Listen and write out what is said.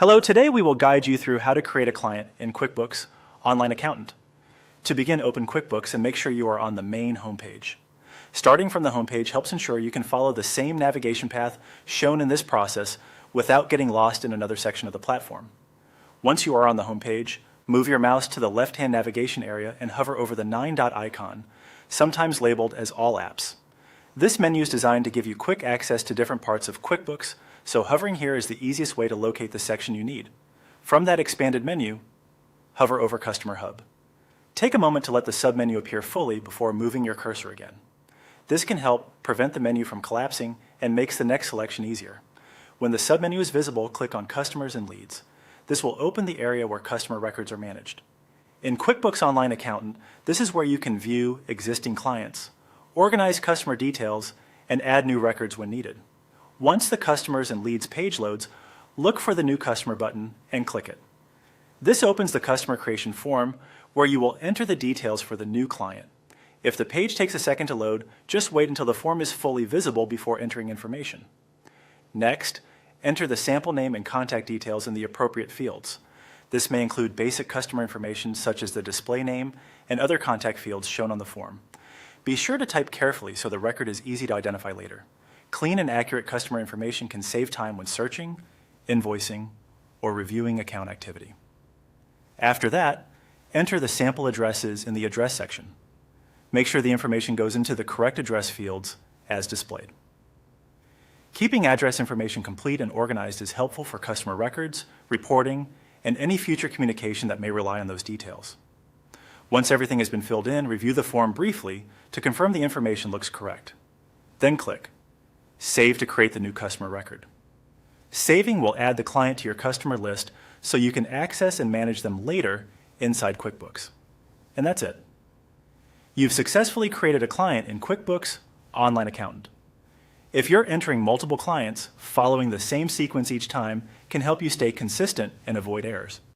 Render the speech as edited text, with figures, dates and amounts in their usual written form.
Hello, today we will guide you through how to create a client in QuickBooks Online Accountant. To begin, open QuickBooks and make sure you are on the main homepage. Starting from the homepage helps ensure you can follow the same navigation path shown in this process without getting lost in another section of the platform. Once you are on the homepage, move your mouse to the left-hand navigation area and hover over the 9-dot icon, sometimes labeled as All Apps. This menu is designed to give you quick access to different parts of QuickBooks, so hovering here is the easiest way to locate the section you need. From that expanded menu, hover over Customer Hub. Take a moment to let the submenu appear fully before moving your cursor again. This can help prevent the menu from collapsing and makes the next selection easier. When the submenu is visible, click on Customers and Leads. This will open the area where customer records are managed. In QuickBooks Online Accountant, this is where you can view existing clients, organize customer details, and add new records when needed. Once the Customers and Leads page loads, look for the New Customer button and click it. This opens the customer creation form where you will enter the details for the new client. If the page takes a second to load, just wait until the form is fully visible before entering information. Next, enter the sample name and contact details in the appropriate fields. This may include basic customer information such as the display name and other contact fields shown on the form. Be sure to type carefully so the record is easy to identify later. Clean and accurate customer information can save time when searching, invoicing, or reviewing account activity. After that, enter the sample addresses in the address section. Make sure the information goes into the correct address fields as displayed. Keeping address information complete and organized is helpful for customer records, reporting, and any future communication that may rely on those details. Once everything has been filled in, review the form briefly to confirm the information looks correct. Then click Save to create the new customer record. Saving will add the client to your customer list so you can access and manage them later inside QuickBooks. And that's it. You've successfully created a client in QuickBooks Online Accountant. If you're entering multiple clients, following the same sequence each time can help you stay consistent and avoid errors.